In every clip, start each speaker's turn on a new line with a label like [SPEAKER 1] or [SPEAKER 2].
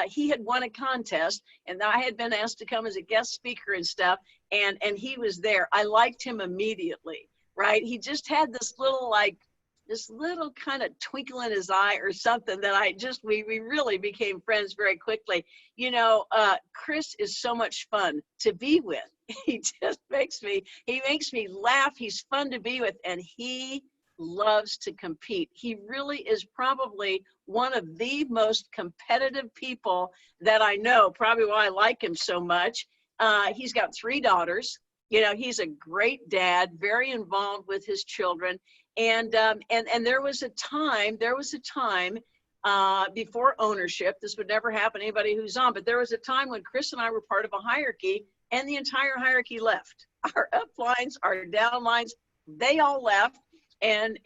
[SPEAKER 1] he had won a contest, and I had been asked to come as a guest speaker and stuff, and he was there. I liked him immediately, right? He just had this little kind of twinkle in his eye or something that we really became friends very quickly. You know, Chris is so much fun to be with. He makes me laugh. He's fun to be with, and he loves to compete. He really is probably one of the most competitive people that I know, probably why I like him so much. He's got 3 daughters. You know, he's a great dad, very involved with his children. And there was a time before ownership. This would never happen to anybody who's on, but there was a time when Chris and I were part of a hierarchy, and the entire hierarchy left. Our uplines, our downlines, they all left, and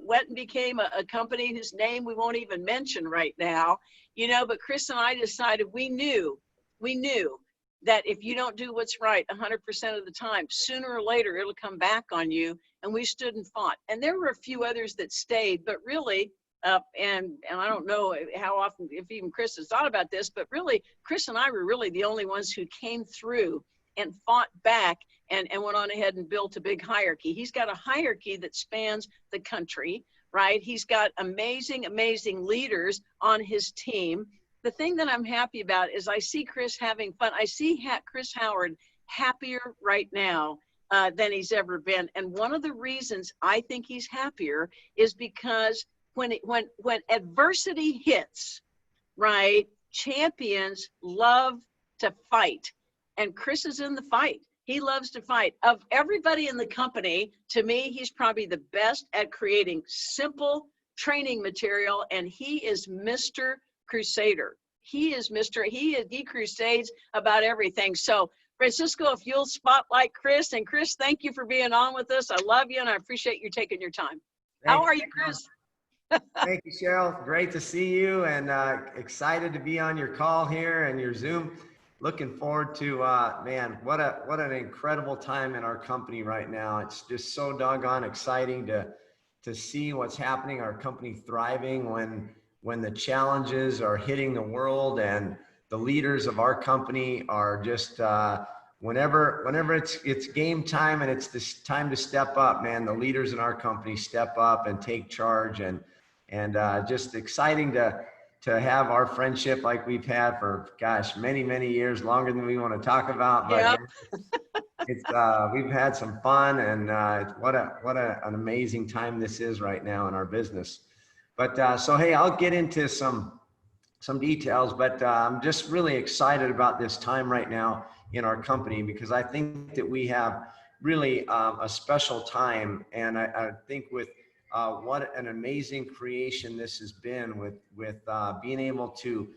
[SPEAKER 1] went and became a company whose name we won't even mention right now. You know, but Chris and I decided we knew that if you don't do what's right 100% of the time, sooner or later it'll come back on you. And we stood and fought. And there were a few others that stayed, but really, and I don't know how often, if even Chris has thought about this, but really, Chris and I were really the only ones who came through and fought back and went on ahead and built a big hierarchy. He's got a hierarchy that spans the country, right? He's got amazing, amazing leaders on his team. The thing that I'm happy about is I see Chris having fun. I see Chris Howard happier right now than he's ever been. And one of the reasons I think he's happier is because when adversity hits, right, champions love to fight. And Chris is in the fight. He loves to fight. Of everybody in the company, to me, he's probably the best at creating simple training material, and he is Mr. Crusader. He crusades about everything. So Francisco, if you'll spotlight Chris, and Chris, thank you for being on with us. I love you, and I appreciate you taking your time. How are you, Chris?
[SPEAKER 2] Thank you, Cheryl. Great to see you, and excited to be on your call here and your Zoom. Looking forward to, man, what an incredible time in our company right now. It's just so doggone exciting to see what's happening, our company thriving when the challenges are hitting the world, and the leaders of our company are just, whenever it's game time and it's this time to step up, man, the leaders in our company step up and take charge, and just exciting to have our friendship like we've had for, gosh, many, many years, longer than we want to talk about, but
[SPEAKER 1] yep.
[SPEAKER 2] it's we've had some fun, and what an amazing time this is right now in our business. But so, hey, I'll get into some details, but I'm just really excited about this time right now in our company, because I think that we have really a special time. And I think with what an amazing creation this has been with being able to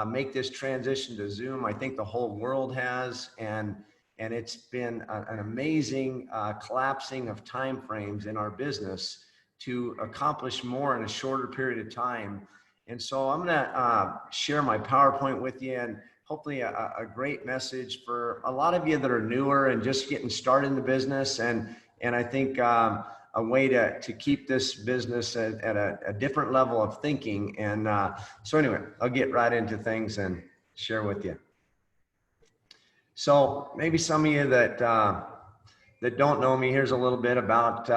[SPEAKER 2] make this transition to Zoom. I think the whole world has, and it's been an amazing collapsing of time frames in our business to accomplish more in a shorter period of time. And so I'm going to share my PowerPoint with you, and hopefully a great message for a lot of you that are newer and just getting started in the business. And I think a way to keep this business at a different level of thinking. And so anyway, I'll get right into things and share with you. So maybe some of you that don't know me, here's a little bit about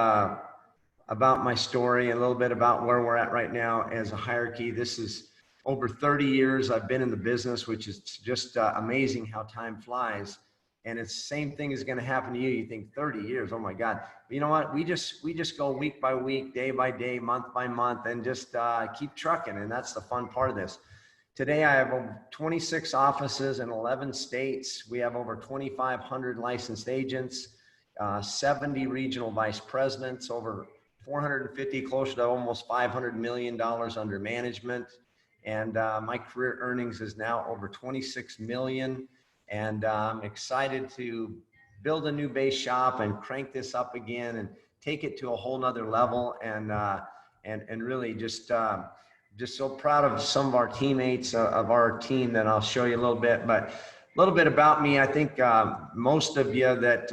[SPEAKER 2] my story, a little bit about where we're at right now as a hierarchy. This is over 30 years I've been in the business, which is just amazing how time flies. And it's the same thing is going to happen to you. You think 30 years, oh my God. But you know what? We just go week by week, day by day, month by month, and just keep trucking. And that's the fun part of this. Today, I have over 26 offices in 11 states. We have over 2,500 licensed agents, 70 regional vice presidents, over 450, close to almost $500 million under management. And my career earnings is now over 26 million. And I'm excited to build a new base shop and crank this up again and take it to a whole nother level. And really just so proud of some of our teammates of our team that I'll show you a little bit. But a little bit about me. I think most of you that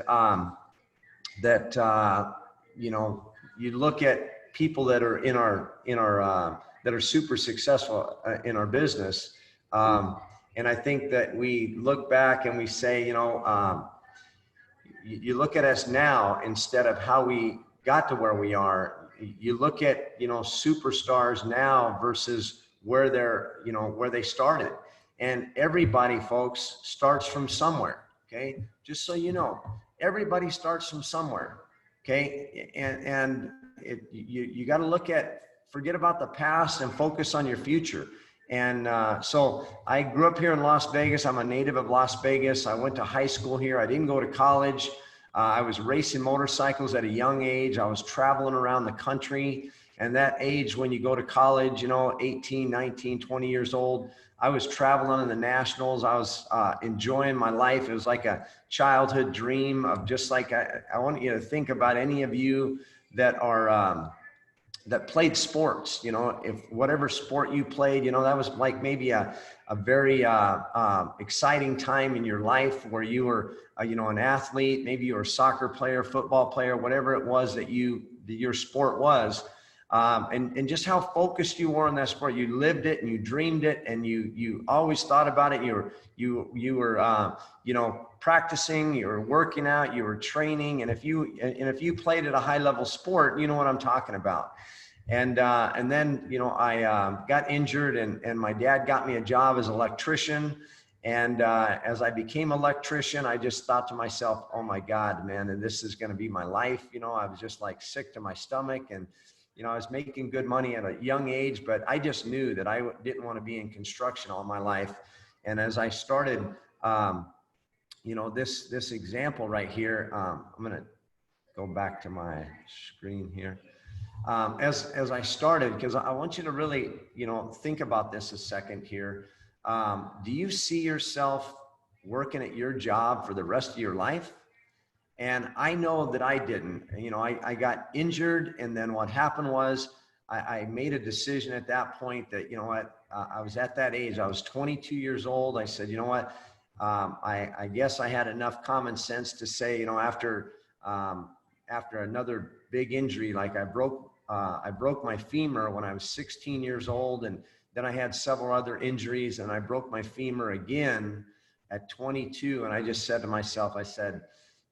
[SPEAKER 2] you know, you look at people that are in our that are super successful in our business. And I think that we look back and we say, you look at us now instead of how we got to where we are. You look at, superstars now versus where where they started. And everybody, folks, starts from somewhere. Okay. Just so you know, everybody starts from somewhere. Okay. And you got to forget about the past and focus on your future. And so I grew up here in Las Vegas. I'm a native of Las Vegas. I went to high school here. I didn't go to college. I was racing motorcycles at a young age. I was traveling around the country. And that age when you go to college, 18, 19, 20 years old, I was traveling in the nationals. I was enjoying my life. It was like a childhood dream of just like, I want you to think about any of you that are, that played sports, if whatever sport you played, that was like maybe a very exciting time in your life where you were, an athlete, maybe you were a soccer player, football player, whatever it was that your sport was. And just how focused you were on that sport. You lived it and you dreamed it and you always thought about it. You were practicing, you were working out, you were training. And if you played at a high level sport, you know what I'm talking about. And then, I got injured and my dad got me a job as an electrician. And as I became an electrician, I just thought to myself, oh my God, man, and this is going to be my life. I was just like sick to my stomach and, I was making good money at a young age, but I just knew that I didn't want to be in construction all my life. And as I started, this example right here, I'm going to go back to my screen here. As I started, because I want you to really, think about this a second here. Do you see yourself working at your job for the rest of your life? And I know that I didn't. I got injured, and then what happened was I made a decision at that point that, I was at that age. I was 22 years old. I said, I guess I had enough common sense to say, after another big injury, like I broke my femur when I was 16 years old, and then I had several other injuries, and I broke my femur again at 22. And I just said to myself, I said,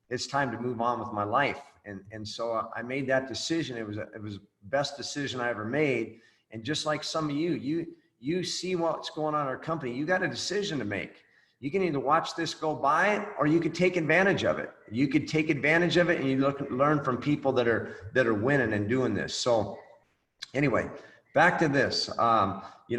[SPEAKER 2] it's time to move on with my life. And so I made that decision. It was the best decision I ever made. And just like some of you see what's going on in our company, you got a decision to make. You can either watch this go by, or you could take advantage of it. You could take advantage of it and you learn from people that are winning and doing this. So anyway, back to this,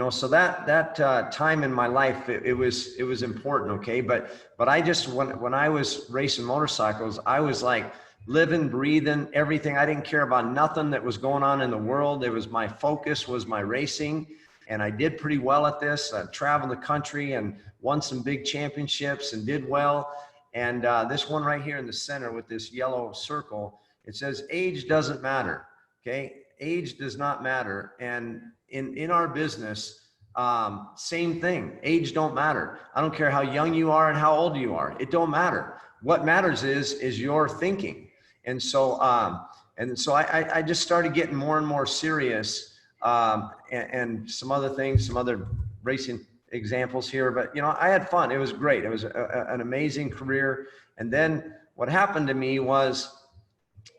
[SPEAKER 2] so that time in my life, it was important. Okay. But I just, when I was racing motorcycles, I was like living, breathing, everything. I didn't care about nothing that was going on in the world. My focus was my racing. And I did pretty well at this. I traveled the country and won some big championships and did well. And this one right here in the center with this yellow circle, it says age doesn't matter. Okay. Age does not matter. And in our business, same thing. Age don't matter. I don't care how young you are and how old you are. It don't matter. What matters is your thinking. And so I just started getting more and more serious, and some other things, some other racing examples here, but I had fun. It was great. It was an amazing career. And then what happened to me was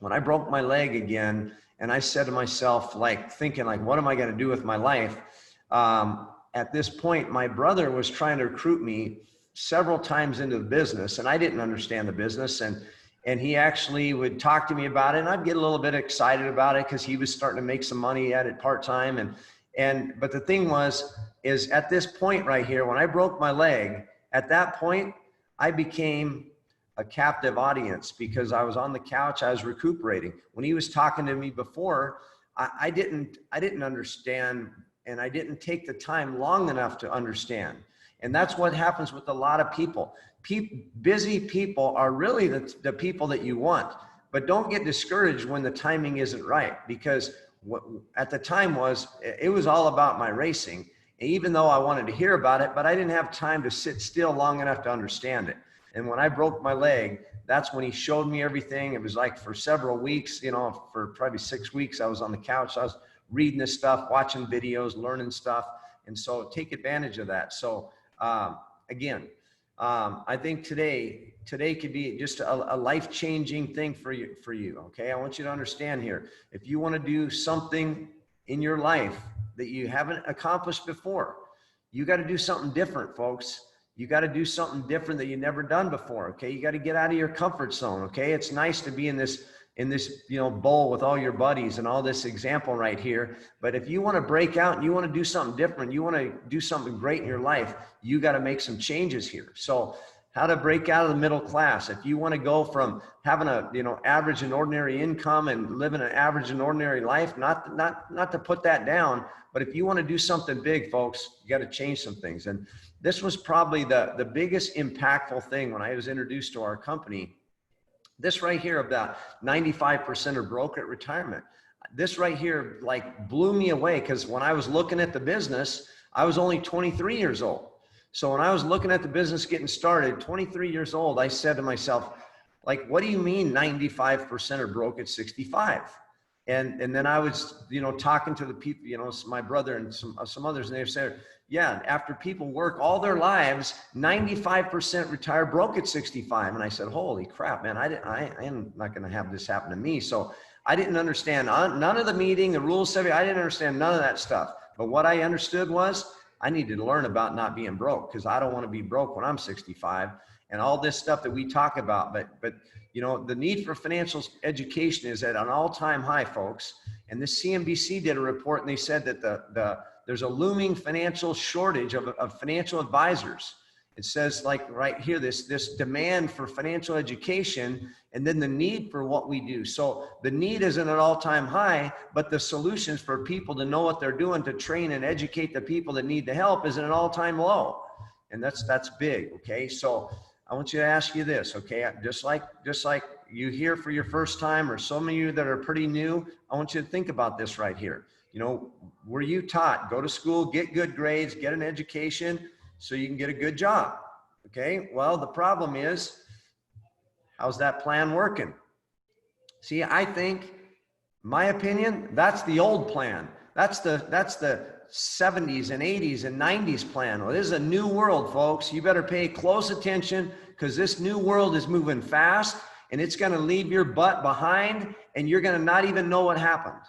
[SPEAKER 2] when I broke my leg again, and I said to myself, thinking what am I going to do with my life? At this point, my brother was trying to recruit me several times into the business, and I didn't understand the business. And he actually would talk to me about it, and I'd get a little bit excited about it because he was starting to make some money at it part-time. But the thing is at this point right here, when I broke my leg, at that point, I became a captive audience because I was on the couch, I was recuperating. When he was talking to me before, I didn't understand, and I didn't take the time long enough to understand. And that's what happens with a lot of people. Busy people are really the people that you want, but don't get discouraged when the timing isn't right, because what at the time it was all about my racing, even though I wanted to hear about it, but I didn't have time to sit still long enough to understand it. And when I broke my leg, that's when he showed me everything. It was like for several weeks, for probably 6 weeks, I was on the couch. I was reading this stuff, watching videos, learning stuff. And so take advantage of that. So again, I think today could be just a life-changing thing for you. Okay. I want you to understand here, if you want to do something in your life that you haven't accomplished before, you got to do something different, folks. You got to do something different that you've never done before. Okay. You got to get out of your comfort zone. Okay. It's nice to be in this, bowl with all your buddies and all this example right here. But if you want to break out and you want to do something different, you want to do something great in your life, you got to make some changes here. So how to break out of the middle class. If you want to go from having a, average and ordinary income and living an average and ordinary life, not to put that down, but if you want to do something big, folks, you got to change some things. And this was probably the biggest impactful thing when I was introduced to our company. This right here, about 95% are broke at retirement. This right here like blew me away, because when I was looking at the business, I was only 23 years old. So when I was looking at the business getting started, 23 years old, I said to myself, like, what do you mean 95% are broke at 65? And then I was, talking to the people, my brother and some others, and they said, yeah, after people work all their lives, 95% retire broke at 65. And I said, holy crap, man, I am not going to have this happen to me. So I didn't understand none of the meeting, the rules, I didn't understand none of that stuff. But what I understood was I needed to learn about not being broke, because I don't want to be broke when I'm 65 and all this stuff that we talk about. But the need for financial education is at an all-time high, folks. And this CNBC did a report, and they said that there's a looming financial shortage of financial advisors. It says, like right here, this demand for financial education, and then the need for what we do. So the need is at an all-time high, but the solutions for people to know what they're doing to train and educate the people that need the help is at an all-time low. And that's big. Okay. So I want you to ask you this. Okay. Just like you here for your first time, or some of you that are pretty new, I want you to think about this right here. Were you taught, go to school, get good grades, get an education so you can get a good job? Okay. Well, the problem is, how's that plan working? See, I think, my opinion, that's the old plan. That's the 70s and 80s and 90s plan. Well, this is a new world, folks. You better pay close attention, because this new world is moving fast, and it's going to leave your butt behind, and you're going to not even know what happened.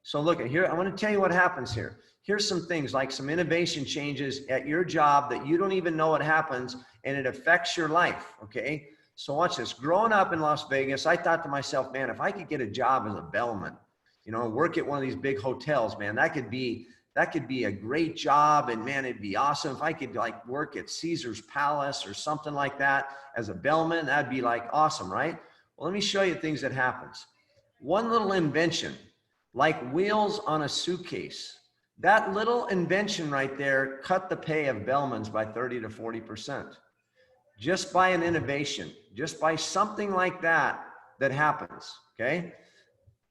[SPEAKER 2] So look at here. I want to tell you what happens here. Here's some things, like some innovation changes at your job that you don't even know what happens, and it affects your life. Okay. So watch this. Growing up in Las Vegas, I thought to myself, man, if I could get a job as a bellman, work at one of these big hotels, man, that could be a great job. And man, it'd be awesome if I could like work at Caesar's Palace or something like that as a bellman. That'd be like awesome, right? Well, let me show you things that happens. One little invention, like wheels on a suitcase. That little invention right there cut the pay of bellmans by 30 to 40%. Just by an innovation, just by something like that happens, okay?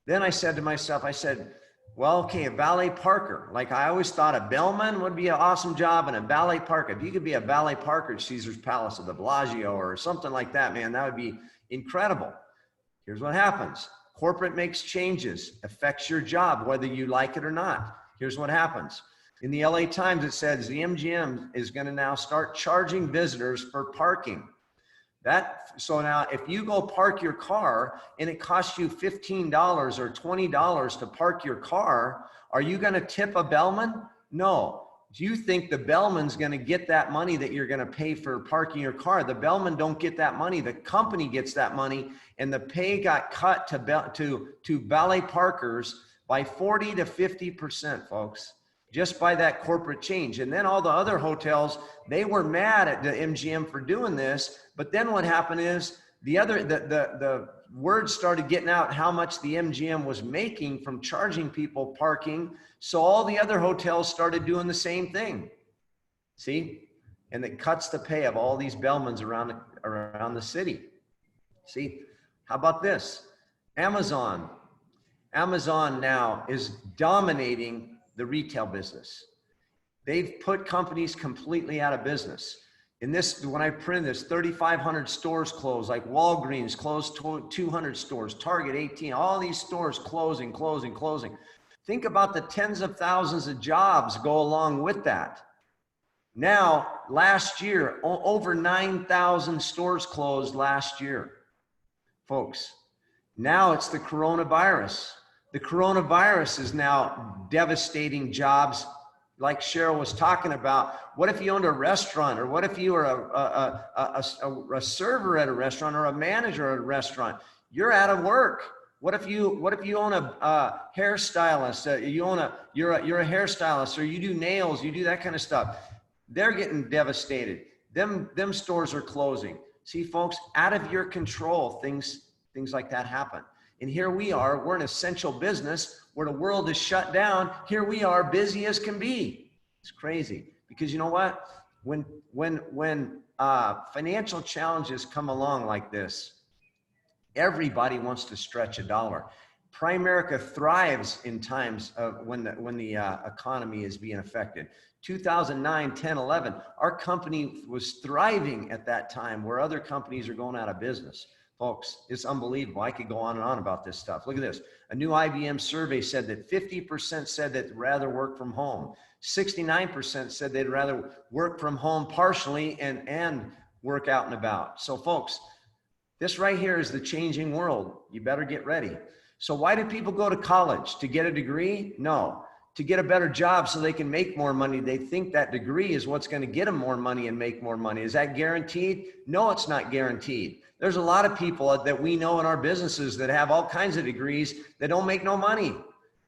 [SPEAKER 2] Then I said to myself, well, okay, a valet parker. Like I always thought a bellman would be an awesome job, and a valet parker. If you could be a valet parker at Caesar's Palace or the Bellagio or something like that, man, that would be incredible. Here's what happens. Corporate makes changes, affects your job, whether you like it or not. Here's what happens. In the LA Times, it says the MGM is going to now start charging visitors for parking. So now if you go park your car and it costs you $15 or $20 to park your car, are you going to tip a bellman? No. Do you think the bellman's going to get that money that you're going to pay for parking your car? The bellman don't get that money. The company gets that money, and the pay got cut to valet parkers by 40 to 50%, folks, just by that corporate change. And then all the other hotels, they were mad at the MGM for doing this. But then what happened is the word started getting out how much the MGM was making from charging people parking. So all the other hotels started doing the same thing. See? And it cuts the pay of all these bellmans around the city. See? How about this? Amazon. Amazon now is dominating the retail business. They've put companies completely out of business. In this, when I print this, 3,500 stores closed, like Walgreens closed 200 stores, Target 18, all these stores closing. Think about the tens of thousands of jobs go along with that. Now, last year, over 9,000 stores closed last year, folks. Now it's the coronavirus. The coronavirus is now devastating jobs like Cheryl was talking about. What if you owned a restaurant, or what if you were a server at a restaurant, or a manager at a restaurant? You're out of work. What if you own a hairstylist? You're a hairstylist, or you do nails, you do that kind of stuff. They're getting devastated. Them stores are closing. See, folks, out of your control, things like that happen. And here we are, we're an essential business where the world is shut down. Here we are, busy as can be. It's crazy, because you know what? When financial challenges come along like this, everybody wants to stretch a dollar. Primerica thrives in times of when the economy is being affected. 2009, 10, 11, our company was thriving at that time where other companies are going out of business. Folks, it's unbelievable. I could go on and on about this stuff. Look at this. A new IBM survey said that 50% said they'd rather work from home. 69% said they'd rather work from home partially and work out and about. So folks, this right here is the changing world. You better get ready. So why do people go to college? To get a degree? No. To get a better job so they can make more money. They think that degree is what's going to get them more money and make more money. Is that guaranteed? No, it's not guaranteed. There's a lot of people that we know in our businesses that have all kinds of degrees that don't make no money.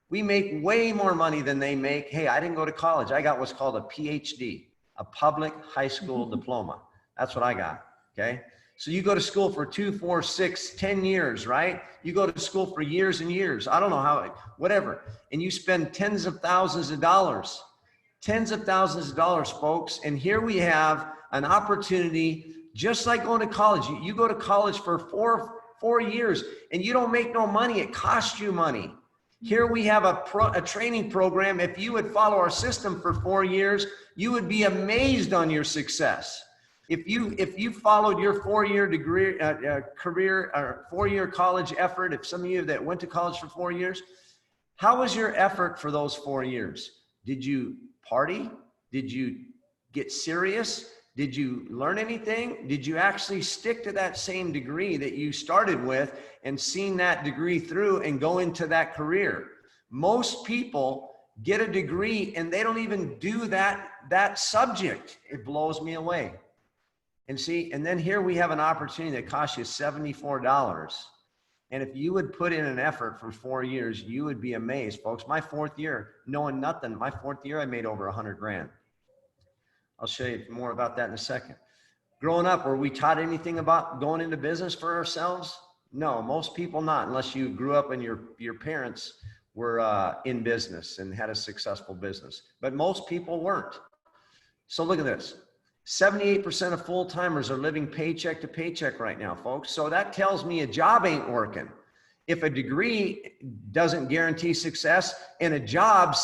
[SPEAKER 2] We make way more money than they make. Hey, I didn't go to college. I got what's called a PhD, a public high school diploma. That's what I got, okay? So you go to school for 2, 4, 6, 10 years, right? You go to school for years and years. I don't know how, whatever. And you spend tens of thousands of dollars, folks. And here we have an opportunity, just like going to college. You go to college for four years and you don't make no money. It costs you money. Here we have a training program. If you would follow our system for 4 years, you would be amazed on your success. If you followed your 4-year degree, career, or 4-year college effort, if some of you that went to college for 4 years, how was your effort for those 4 years? Did you party? Did you get serious? Did you learn anything? Did you actually stick to that same degree that you started with and seen that degree through and go into that career? Most people get a degree and they don't even do that subject. It blows me away. And see, and then here we have an opportunity that costs you $74. And if you would put in an effort for 4 years, you would be amazed, folks. My 4th year, knowing nothing, my 4th year, I made over 100 grand. I'll show you more about that in a second. Growing up, were we taught anything about going into business for ourselves? No, most people not, unless you grew up and your parents were in business and had a successful business. But most people weren't. So look at this. 78% of full-timers are living paycheck to paycheck right now, folks. So that tells me a job ain't working. If a degree doesn't guarantee success, and a job,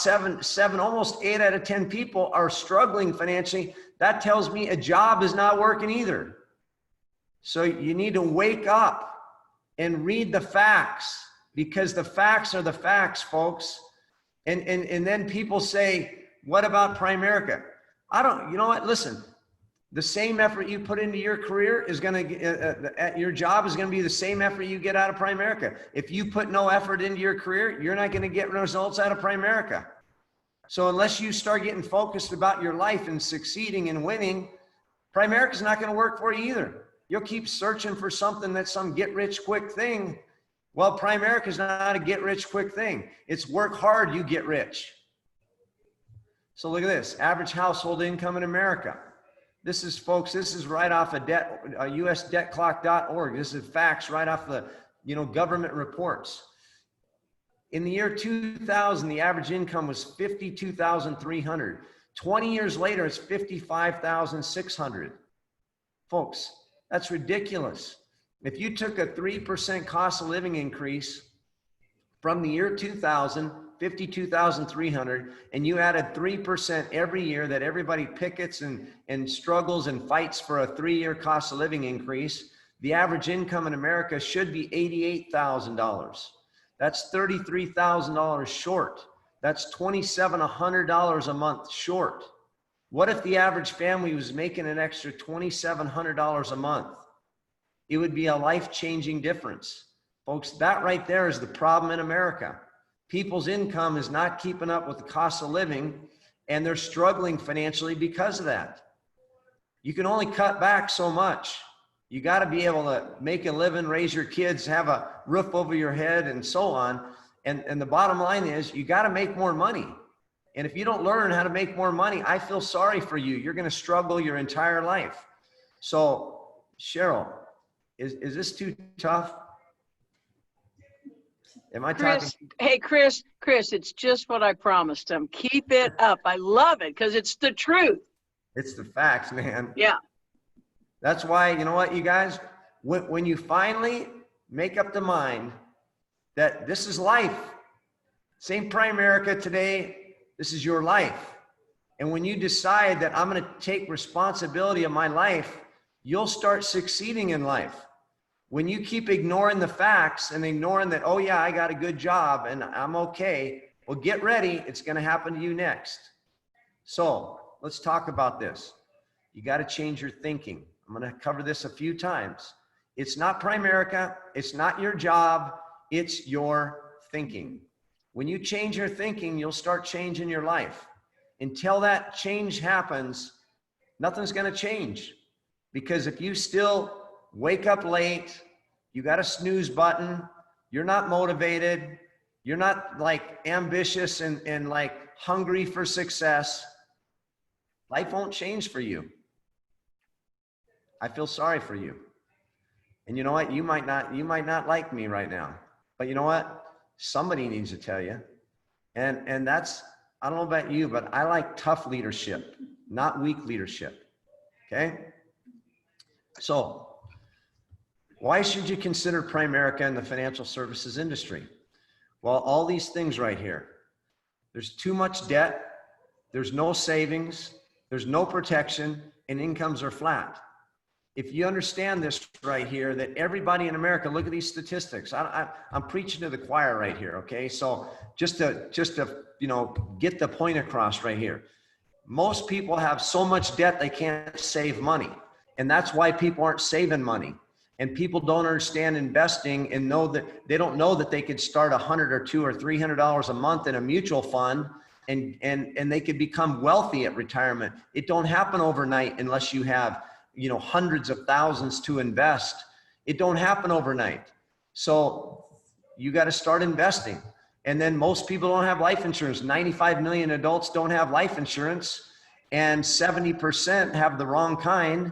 [SPEAKER 2] almost 8 out of 10 people are struggling financially, that tells me a job is not working either. So you need to wake up and read the facts, because the facts are the facts, folks. And then people say, what about Primerica? You know what, listen. The same effort you put into your career is going to, at your job is going to be the same effort you get out of Primerica. If you put no effort into your career, you're not going to get results out of Primerica. So unless you start getting focused about your life and succeeding and winning, Primerica is not going to work for you either. You'll keep searching for something that's some get rich quick thing. Well, Primerica is not a get rich quick thing. It's work hard, you get rich. So look at this, average household income in America. This is, folks, this is right off of USDebtClock.org. This is facts right off the, government reports. In the year 2000, the average income was $52,300. 20 years later, it's $55,600. Folks, that's ridiculous. If you took a 3% cost of living increase from the year 2000, 52,300, and you added 3% every year that everybody pickets and struggles and fights for a 3-year cost of living increase, the average income in America should be $88,000. That's $33,000 short. That's $2,700 a month short. What if the average family was making an extra $2,700 a month? It would be a life-changing difference. Folks, that right there is the problem in America. People's income is not keeping up with the cost of living, and they're struggling financially because of that. You can only cut back so much. You got to be able to make a living, raise your kids, have a roof over your head, and so on. And the bottom line is you got to make more money. And if you don't learn how to make more money, I feel sorry for you. You're going to struggle your entire life. So, Cheryl, is this too tough? Am I talking?
[SPEAKER 1] Hey, Chris, it's just what I promised him. Keep it up. I love it because it's the truth.
[SPEAKER 2] It's the facts, man.
[SPEAKER 1] Yeah.
[SPEAKER 2] That's why, you know what, you guys, when you finally make up the mind that this is life, St. Primerica today, this is your life. And when you decide that I'm going to take responsibility of my life, you'll start succeeding in life. When you keep ignoring the facts and ignoring that, oh yeah, I got a good job and I'm okay, well, get ready. It's going to happen to you next. So let's talk about this. You got to change your thinking. I'm going to cover this a few times. It's not Primerica. It's not your job. It's your thinking. When you change your thinking, you'll start changing your life. Until that change happens, nothing's going to change. Because if you still wake up late, you got a snooze button, you're not motivated, you're not like ambitious and like hungry for success, life won't change for you. I feel sorry for you. And you know what? You might not like me right now, but you know what? Somebody needs to tell you. And that's, I don't know about you, but I like tough leadership, not weak leadership. Okay? So why should you consider Primerica in the financial services industry? Well, all these things right here. There's too much debt. There's no savings. There's no protection, and incomes are flat. If you understand this right here, that everybody in America, look at these statistics. I'm preaching to the choir right here, okay? So just to you know, get the point across right here. Most people have so much debt they can't save money, and that's why people aren't saving money. And people don't understand investing and know that they don't know that they could start $100 or $200 or $300 a month in a mutual fund, and they could become wealthy at retirement. It don't happen overnight unless you have, you know, hundreds of thousands to invest. It don't happen overnight. So you got to start investing. And then most people don't have life insurance. 95 million adults don't have life insurance, and 70% have the wrong kind.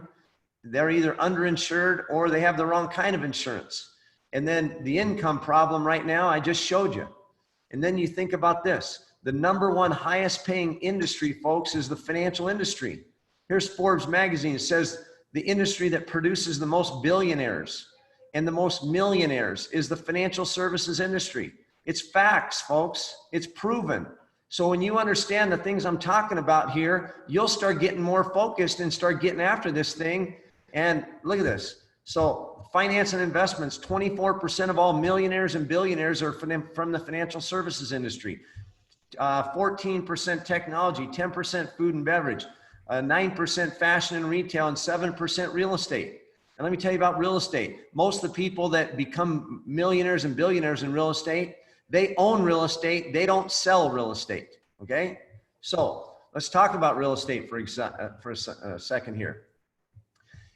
[SPEAKER 2] They're either underinsured or they have the wrong kind of insurance. And then the income problem right now, I just showed you. And then you think about this. The #1 highest paying industry, folks, is the financial industry. Here's Forbes magazine. It says the industry that produces the most billionaires and the most millionaires is the financial services industry. It's facts, folks. It's proven. So when you understand the things I'm talking about here, you'll start getting more focused and start getting after this thing. And look at this. So finance and investments, 24% of all millionaires and billionaires are from the financial services industry. 14% technology, 10% food and beverage, 9% fashion and retail, and 7% real estate. And let me tell you about real estate. Most of the people that become millionaires and billionaires in real estate, they own real estate. They don't sell real estate. Okay. So let's talk about real estate for a second here.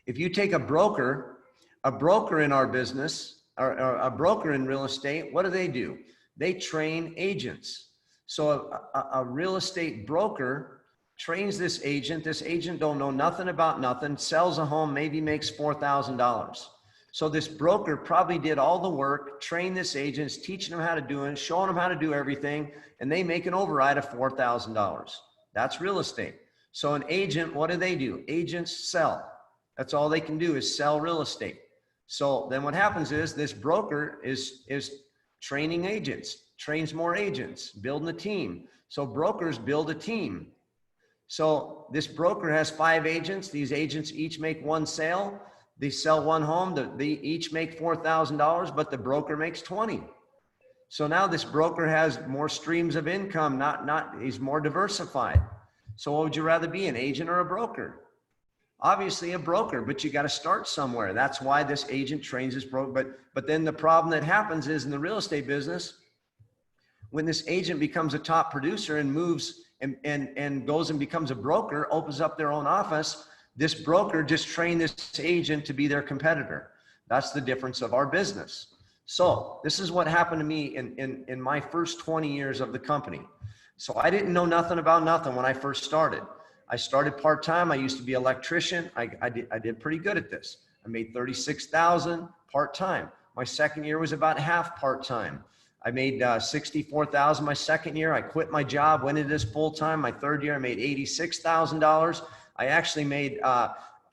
[SPEAKER 2] If you take a broker in our business, or a broker in real estate, what do? They train agents. So a real estate broker trains this agent. This agent don't know nothing about nothing, sells a home, maybe makes $4,000. So this broker probably did all the work, trained this agent, teaching them how to do it, showing them how to do everything, and they make an override of $4,000. That's real estate. So an agent, what do? Agents sell. That's all they can do is sell real estate. So then what happens is this broker is training agents, trains more agents, building a team. So brokers build a team. So this broker has 5 agents. These agents each make 1 sale. They sell 1 home. They each make $4,000, but the broker makes 20. So now this broker has more streams of income, he's more diversified. So what would you rather be, an agent or a broker? Obviously a broker, but you got to start somewhere. That's why this agent trains his broker. But then the problem that happens is in the real estate business, when this agent becomes a top producer and moves and goes and becomes a broker, opens up their own office, this broker just trained this agent to be their competitor. That's the difference of our business. So this is what happened to me in my first 20 years of the company. So I didn't know nothing about nothing when I first started. I started part-time. I used to be an electrician. I did pretty good at this. I made $36,000 part-time. My second year was about half part-time. I made $64,000 my second year. I quit my job, went into this full-time. My third year, I made $86,000. I actually made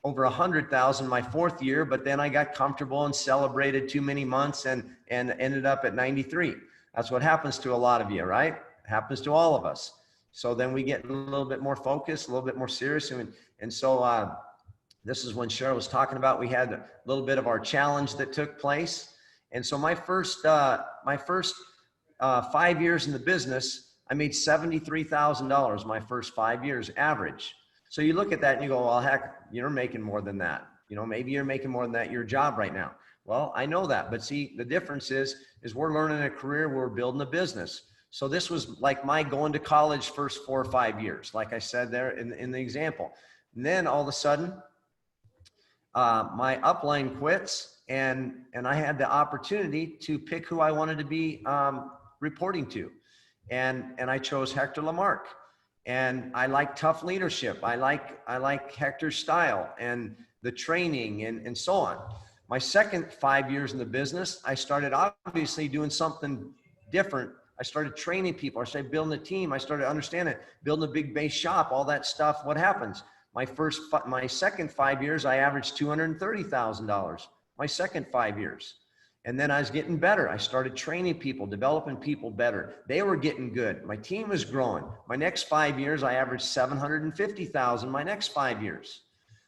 [SPEAKER 2] over $100,000 my fourth year, but then I got comfortable and celebrated too many months and ended up at 93. That's what happens to a lot of you, right? It happens to all of us. So then we get a little bit more focused, a little bit more serious. And so this is when Cheryl was talking about, we had a little bit of our challenge that took place. And so my first 5 years in the business, I made $73,000 my first 5 years average. So you look at that and you go, well, heck, you're making more than that. You know, maybe you're making more than that, your job right now. Well, I know that, but see, the difference is we're learning a career, we're building a business. So this was like my going to college first 4 or 5 years, like I said there in the example. And then all of a sudden, my upline quits and I had the opportunity to pick who I wanted to be reporting to. And I chose Hector Lamarck. And I like tough leadership. I like Hector's style and the training and so on. My second 5 years in the business, I started obviously doing something different. I started training people. I started building a team. I started understanding, building a big base shop, all that stuff. What happens? My second 5 years, I averaged $230,000. My second 5 years. And then I was getting better. I started training people, developing people better. They were getting good. My team was growing. My next 5 years, I averaged $750,000 my next 5 years.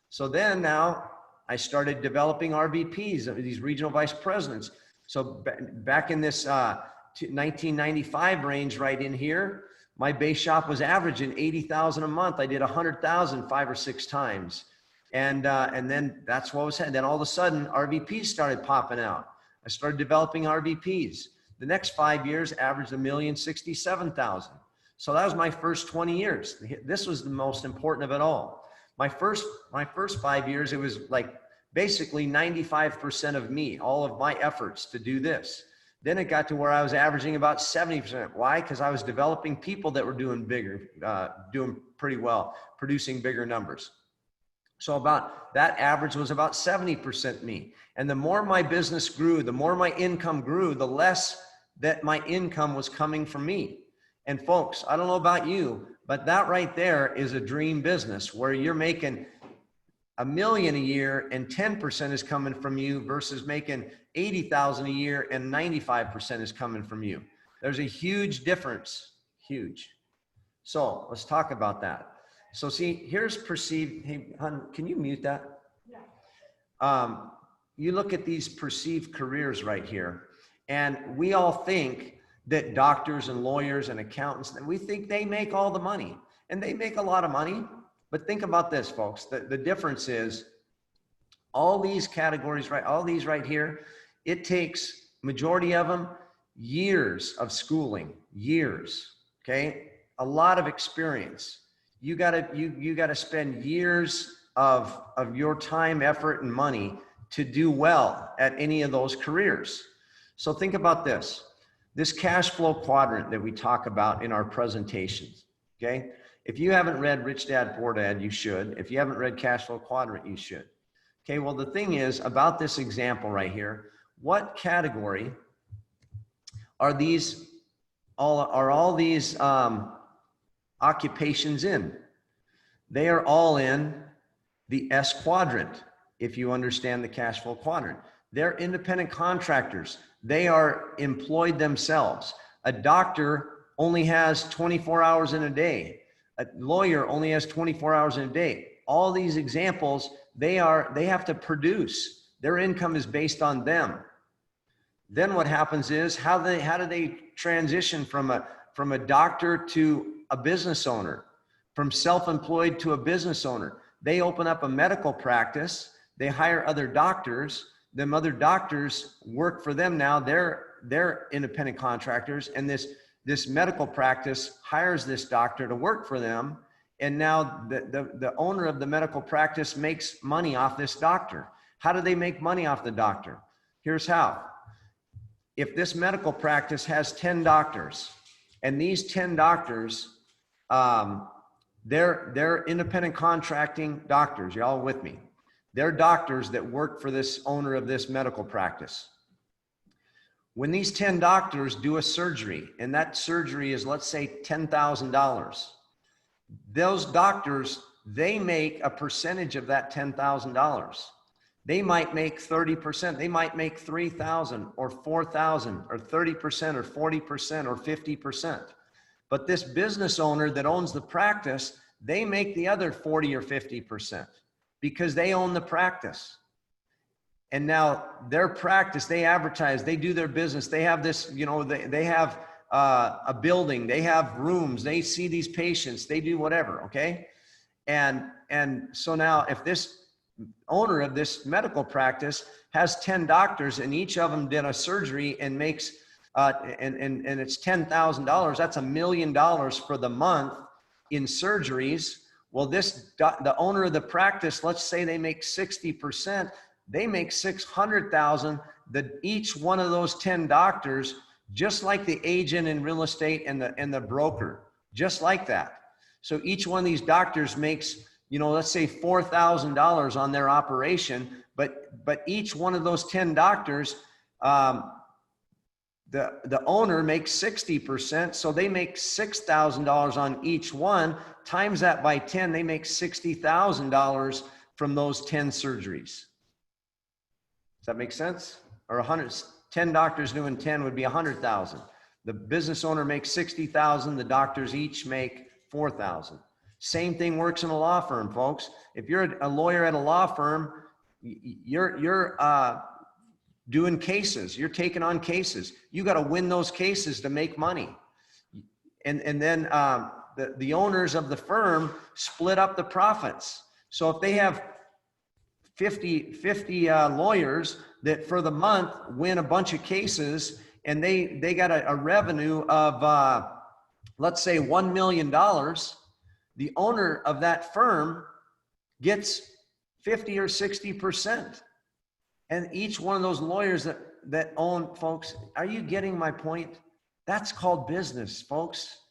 [SPEAKER 2] So then now I started developing RVPs, these regional vice presidents. So back in this 1995 range right in here, my base shop was averaging $80,000 a month. I did $100,000 5 or 6 times. And then that's what was happening. Then all of a sudden, RVPs started popping out. I started developing RVPs. The next 5 years averaged $1,067,000. So that was my first 20 years. This was the most important of it all. My first 5 years, it was like basically 95% of me, all of my efforts to do this. Then it got to where I was averaging about 70%. Why? Because I was developing people that were doing bigger, doing pretty well, producing bigger numbers. So about that average was about 70% me. And the more my business grew, the more my income grew, the less that my income was coming from me. And folks, I don't know about you, but that right there is a dream business where you're making $1 million a year and 10% is coming from you versus making $80,000 a year and 95% is coming from you. There's a huge difference, huge. So let's talk about that. So see, here's perceived, hey, hon, can you mute that? Yeah. You look at these perceived careers right here, and we all think that doctors and lawyers and accountants, and we think they make all the money, and they make a lot of money. But think about this, folks. The difference is all these categories, right? All these right here, it takes majority of them years of schooling, years, okay? A lot of experience. You gotta spend years of your time, effort, and money to do well at any of those careers. So think about this cash flow quadrant that we talk about in our presentations, okay? If you haven't read Rich Dad Poor Dad, you should. If you haven't read Cash Flow Quadrant, you should. Okay, well, the thing is about this example right here, what category are all these occupations in? They are all in the S quadrant, if you understand the cash flow quadrant. They're independent contractors. They are employed themselves. A doctor only has 24 hours in a day. A lawyer only has 24 hours in a day. All these examples, they have to produce. Their income is based on them. Then what happens is how do they transition from a doctor to a business owner, from self-employed to a business owner? They open up a medical practice. They hire other doctors. Them other doctors work for them now. They're independent contractors, and this medical practice hires this doctor to work for them. And now the owner of the medical practice makes money off this doctor. How do they make money off the doctor? Here's how. If this medical practice has 10 doctors, and these 10 doctors, they're independent contracting doctors. You're all with me. They're doctors that work for this owner of this medical practice. When these 10 doctors do a surgery, and that surgery is, let's say, $10,000, those doctors, they make a percentage of that $10,000. They might make 30%. They might make $3,000 or $4,000 or 30% or 40% or 50%. But this business owner that owns the practice, they make the other 40 or 50% because they own the practice. And now their practice, they advertise, they do their business. They have this, they have a building, they have rooms, they see these patients, they do whatever, okay? And so now if this owner of this medical practice has 10 doctors and each of them did a surgery and makes, and it's $10,000, that's $1 million for the month in surgeries. Well, the owner of the practice, let's say they make 60%, they make $600,000. That each one of those 10 doctors, just like the agent in real estate and the broker, just like that. So each one of these doctors makes, let's say $4,000 on their operation, but each one of those 10 doctors, the owner makes 60%, so they make $6,000 on each one. Times that by 10, they make $60,000 from those 10 surgeries. Does that make sense? Or 10 doctors doing 10 would be 100,000. The business owner makes 60,000. The doctors each make 4,000. Same thing works in a law firm, folks. If you're a lawyer at a law firm, you're doing cases. You're taking on cases. You got to win those cases to make money. And then the owners of the firm split up the profits. So if they have 50 lawyers that for the month win a bunch of cases, and they got a revenue of, let's say $1 million, the owner of that firm gets 50 or 60%. And each one of those lawyers that own, folks, are you getting my point? That's called business, folks.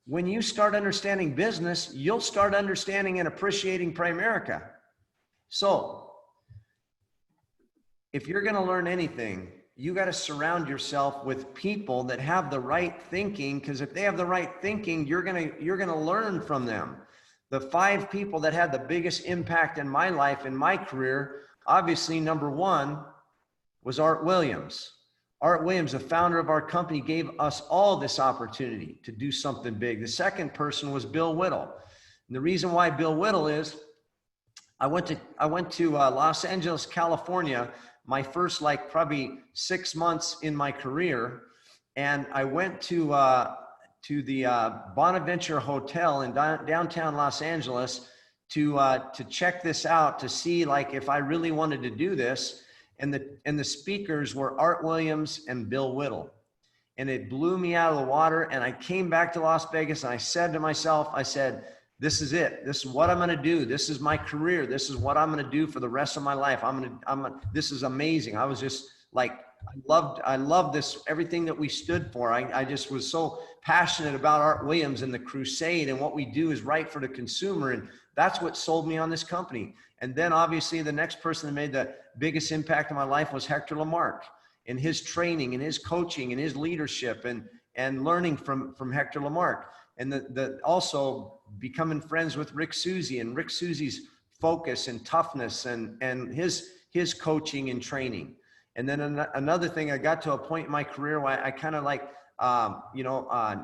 [SPEAKER 2] When you start understanding business, you'll start understanding and appreciating Primerica. So if you're going to learn anything, you got to surround yourself with people that have the right thinking, because if they have the right thinking, you're going to learn from them. The 5 people that had the biggest impact in my life, in my career, obviously number 1 was Art Williams. Art Williams, the founder of our company, gave us all this opportunity to do something big. The second person was Bill Whittle. And the reason why Bill Whittle is, I went to Los Angeles, California, my first probably 6 months in my career. And I went to the Bonaventure Hotel in downtown Los Angeles to check this out, to see if I really wanted to do this. And the speakers were Art Williams and Bill Whittle. And it blew me out of the water. And I came back to Las Vegas and I said to myself, this is it. This is what I'm going to do. This is my career. This is what I'm going to do for the rest of my life. This is amazing. I was just I loved this, everything that we stood for. I just was so passionate about Art Williams and the crusade, and what we do is right for the consumer. And that's what sold me on this company. And then obviously the next person that made the biggest impact in my life was Hector Lamarque, and his training and his coaching and his leadership and learning from Hector Lamarque. And also becoming friends with Rick Susie, and Rick Susie's focus and toughness and his coaching and training. And then another thing, I got to a point in my career where I kind of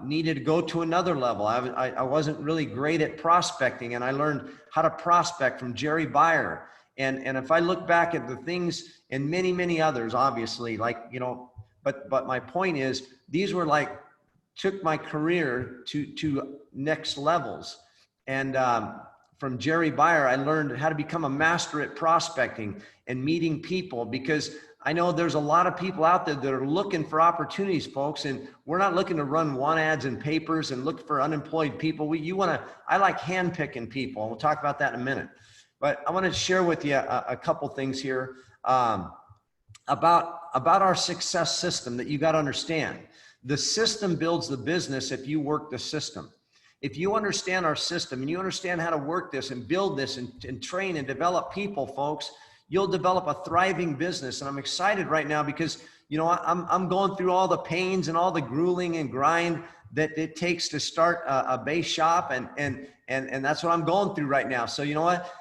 [SPEAKER 2] needed to go to another level. I wasn't really great at prospecting, and I learned how to prospect from Jerry Beyer. And if I look back at the things, and many, many others, obviously, but my point is, these were like, took my career to next levels. And from Jerry Beyer, I learned how to become a master at prospecting and meeting people, because I know there's a lot of people out there that are looking for opportunities, folks, and we're not looking to run want ads in papers and look for unemployed people. I like handpicking people, and we'll talk about that in a minute. But I want to share with you a couple things here about our success system that you got to understand. The system builds the business if you work the system. If you understand our system and you understand how to work this and build this and train and develop people, folks, you'll develop a thriving business. And I'm excited right now because, you know, I'm going through all the pains and all the grueling and grind that it takes to start a base shop. And that's what I'm going through right now. So, you know what?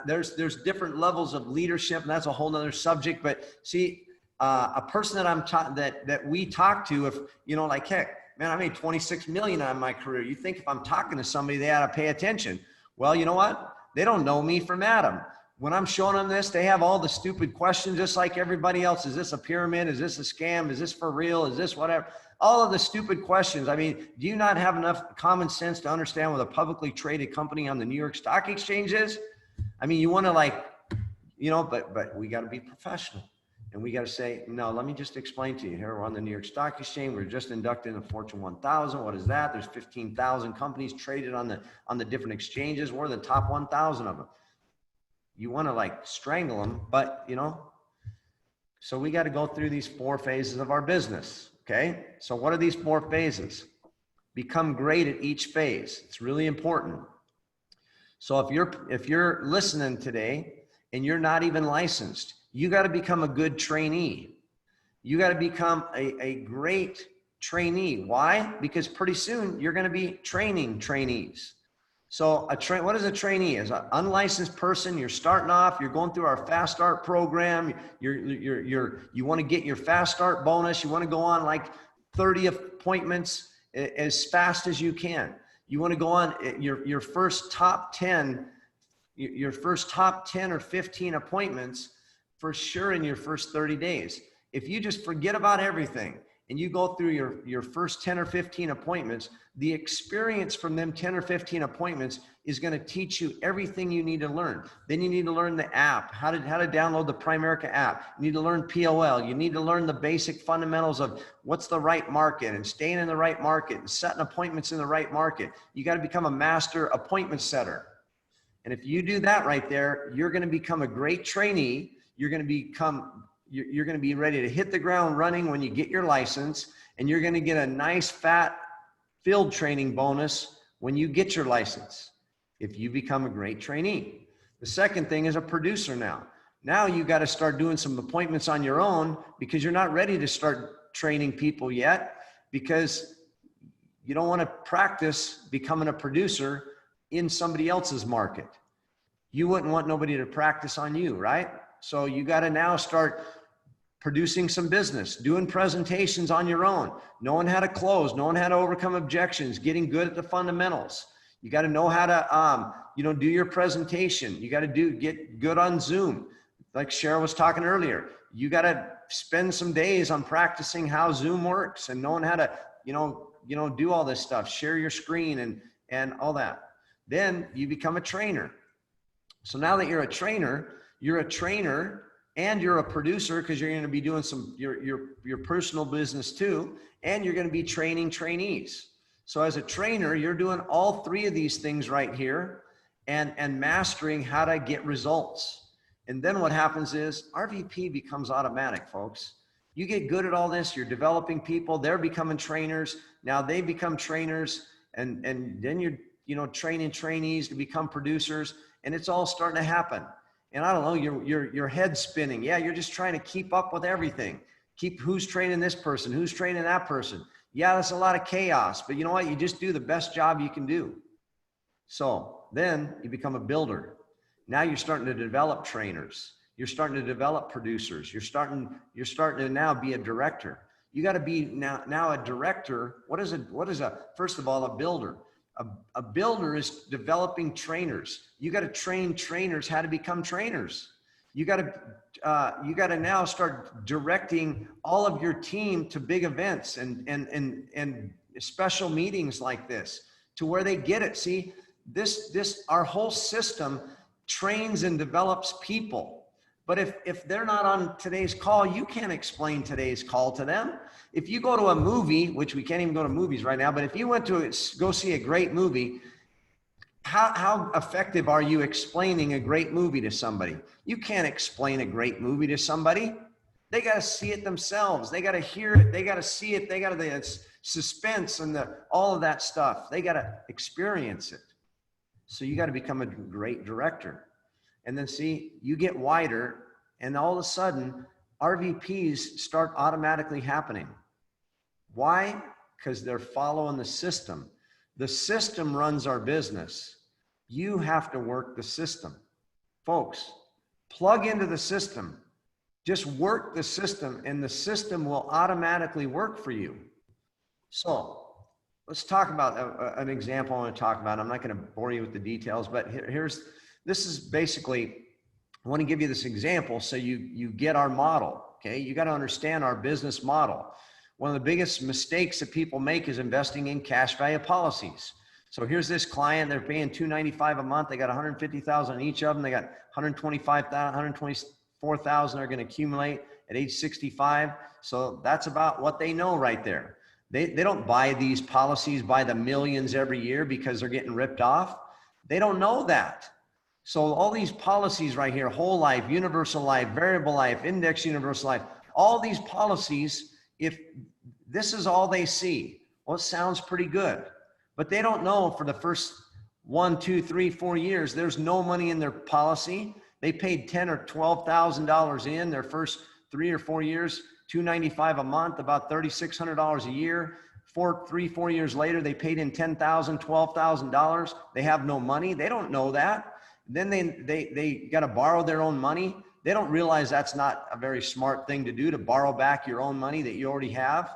[SPEAKER 2] There's different levels of leadership, and that's a whole nother subject. But see, a person that we talk to, if, you know, like, heck, man, I made 26 million on my career. You think if I'm talking to somebody, they ought to pay attention. Well, you know what? They don't know me from Adam. When I'm showing them this, they have all the stupid questions, just like everybody else. Is this a pyramid? Is this a scam? Is this for real? Is this whatever? All of the stupid questions. I mean, do you not have enough common sense to understand what a publicly traded company on the New York Stock Exchange is? I mean, you want to, like, you know, but we got to be professional. And we got to say, no, let me just explain to you. Here we're on the New York Stock Exchange. We're just inducted in the Fortune 1000. What is that? There's 15,000 companies traded on the different exchanges. We're the top 1,000 of them. You want to, like, strangle them, but, you know, so we got to go through these 4 phases of our business. Okay. So what are these 4 phases? Become great at each phase. It's really important. So if you're listening today and you're not even licensed, you got to become a good trainee. You got to become a great trainee. Why? Because pretty soon you're going to be training trainees. So what is a trainee? Is an unlicensed person. You're starting off, you're going through our Fast Start program. You want to get your Fast Start bonus. You want to go on like 30 appointments as fast as you can. You want to go on your first top 10 or 15 appointments for sure in your first 30 days. If you just forget about everything and you go through your first 10 or 15 appointments, the experience from them 10 or 15 appointments is going to teach you everything you need to learn. Then you need to learn the app, how to download the Primerica app. You need to learn POL. You need to learn the basic fundamentals of what's the right market and staying in the right market and setting appointments in the right market. You got to become a master appointment setter. And if you do that right there, you're going to become a great trainee. You're going to be ready to hit the ground running when you get your license, and you're going to get a nice fat field training bonus when you get your license if you become a great trainee. The second thing is a producer now. Now you got to start doing some appointments on your own because you're not ready to start training people yet, because you don't want to practice becoming a producer in somebody else's market. You wouldn't want nobody to practice on you, right? So you got to now start producing some business, doing presentations on your own, knowing how to close, knowing how to overcome objections, getting good at the fundamentals. You got to know how to, do your presentation. You got to get good on Zoom. Like Cheryl was talking earlier, you got to spend some days on practicing how Zoom works and knowing how to, do all this stuff, share your screen and all that. Then you become a trainer. So now that you're a trainer and you're a producer, because you're going to be doing some your personal business too, and you're going to be training trainees. So as a trainer, you're doing all 3 of these things right here and mastering how to get results. And then what happens is RVP becomes automatic, folks. You get good at all this, you're developing people, they're becoming trainers. Now they become trainers, and then you're training trainees to become producers, and it's all starting to happen. And I don't know, your head's spinning. Yeah, you're just trying to keep up with everything. Who's training this person? Who's training that person? Yeah, that's a lot of chaos, but you know what? You just do the best job you can do. So then you become a builder. Now you're starting to develop trainers. You're starting to develop producers. You're starting to now be a director. You got to be now a director. What is first of all, a builder? A builder is developing trainers. You got to train trainers how to become trainers. You got to now start directing all of your team to big events and special meetings like this, to where they get it. See, our whole system trains and develops people. But if they're not on today's call, you can't explain today's call to them. If you go to a movie, which we can't even go to movies right now, but if you went to go see a great movie, how effective are you explaining a great movie to somebody? You can't explain a great movie to somebody. They got to see it themselves. They got to hear it. They got to see it. They got to, the suspense and all of that stuff. They got to experience it. So you got to become a great director. And then see, you get wider, and all of a sudden, RVPs start automatically happening. Why? Because they're following the system. The system runs our business. You have to work the system. Folks, plug into the system. Just work the system, and the system will automatically work for you. So let's talk about an example I want to talk about. I'm not going to bore you with the details, but this is basically, I want to give you this example so you get our model, okay? You got to understand our business model. One of the biggest mistakes that people make is investing in cash value policies. So here's this client, they're paying $295 a month. They got $150,000 in each of them. They got $124,000 they're going to accumulate at age 65. So that's about what they know right there. They don't buy these policies by the millions every year because they're getting ripped off. They don't know that. So all these policies right here, whole life, universal life, variable life, index universal life, all these policies, if this is all they see, well, it sounds pretty good, but they don't know for the first 1, 2, 3, 4 years, there's no money in their policy. They paid $10,000 or $12,000 in their first 3 or 4 years, $295 a month, about $3,600 a year. 3, 4 years later, they paid in $10,000, $12,000. They have no money. They don't know that. Then they got to borrow their own money. They don't realize that's not a very smart thing to do, to borrow back your own money that you already have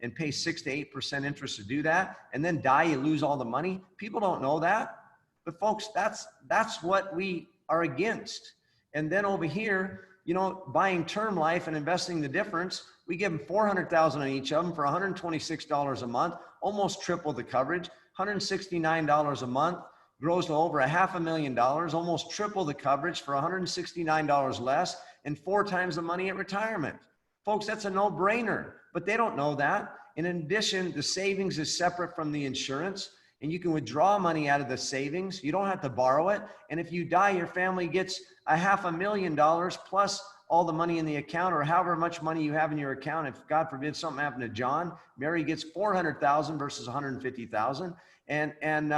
[SPEAKER 2] and pay 6 to 8% interest to do that, and then die, you lose all the money. People don't know that. But folks, that's what we are against. And then over here, you know, buying term life and investing the difference, we give them $400,000 on each of them for $126 a month, almost triple the coverage, $169 a month. Grows to over $500,000, almost triple the coverage for $169 less, and 4 times the money at retirement. Folks, that's a no-brainer, but they don't know that. And in addition, the savings is separate from the insurance, and you can withdraw money out of the savings. You don't have to borrow it. And if you die, your family gets $500,000 plus all the money in the account, or however much money you have in your account. If God forbid something happened to John, Mary gets $400,000 versus $150,000. And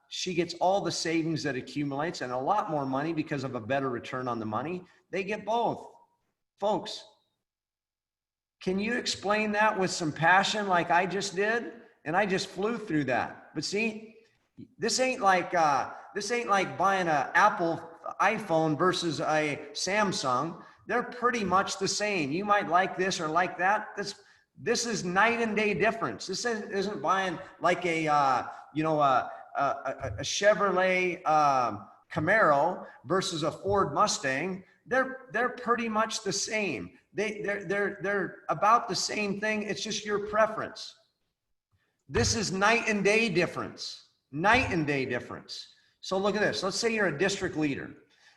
[SPEAKER 2] she gets all the savings that accumulates and a lot more money because of a better return on the money. They get both. Folks, can you explain that with some passion like I just did? And I just flew through that. But see, this ain't like buying an Apple iPhone versus a Samsung. They're pretty much the same. You might like this or like that. This is night and day difference. This isn't buying like a Chevrolet Camaro versus a Ford Mustang. They're pretty much the same. They're about the same thing. It's just your preference. This is night and day difference. Night and day difference. So look at this. Let's say you're a district leader,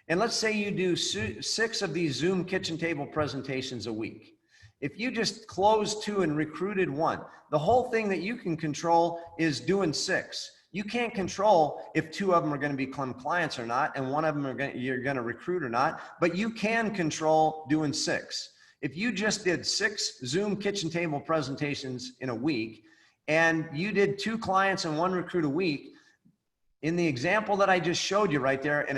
[SPEAKER 2] and let's say you do 6 of these Zoom kitchen table presentations a week. If you just closed 2 and recruited 1, the whole thing that you can control is doing 6. You can't control if 2 of them are going to become clients or not, and 1 of them you're going to recruit or not, but you can control doing 6. If you just did 6 Zoom kitchen table presentations in a week, and you did 2 clients and 1 recruit a week, in the example that I just showed you right there, and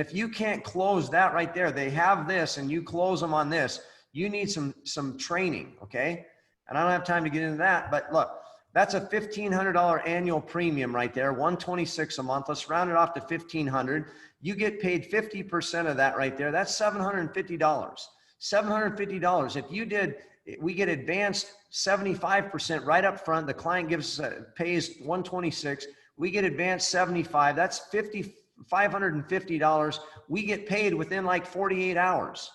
[SPEAKER 2] if you can't close that right there, they have this and you close them on this, you need some training, okay? And I don't have time to get into that, but look, that's a $1,500 annual premium right there, $126 a month. Let's round it off to $1,500. You get paid 50% of that right there. That's $750. $750. If you did, we get advanced 75% right up front. The client pays $126. We get advanced 75. That's $550, we get paid within like 48 hours.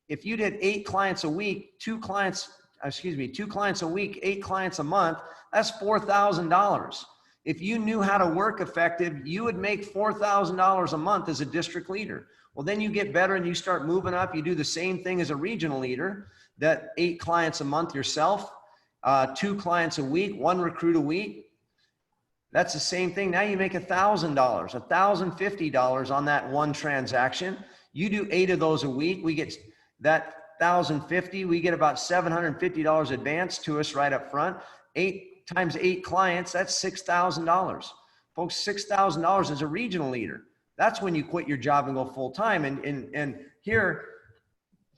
[SPEAKER 2] If you did 8 clients a week, 2 clients a week, 8 clients a month, that's $4,000. If you knew how to work effective, you would make $4,000 a month as a district leader. Well, then you get better and you start moving up. You do the same thing as a regional leader, that 8 clients a month yourself, 2 clients a week, 1 recruit a week. That's the same thing. Now you make $1,000, $1,050 on that one transaction. You do 8 of those a week. We get that $1,050. We get about $750 advance to us right up front. 8 times 8 clients, that's $6,000. Folks, $6,000 as a regional leader. That's when you quit your job and go full time. And here,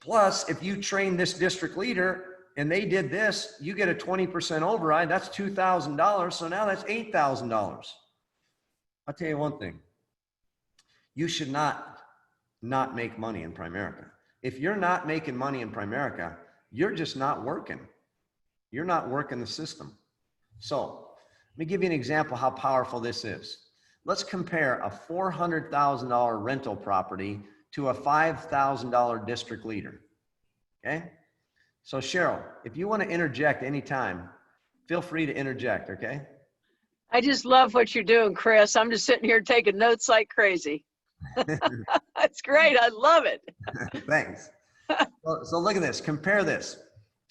[SPEAKER 2] plus, if you train this district leader and they did this, you get a 20% override. That's $2,000. So now that's $8,000. I'll tell you one thing. You should not make money in Primerica. If you're not making money in Primerica, you're just not working. You're not working the system. So let me give you an example how powerful this is. Let's compare a $400,000 rental property to a $5,000 district leader. Okay? So Cheryl, if you want to interject anytime, feel free to interject, okay?
[SPEAKER 1] I just love what you're doing, Chris. I'm just sitting here taking notes like crazy. That's great. I love it.
[SPEAKER 2] Thanks. So look at this. Compare this.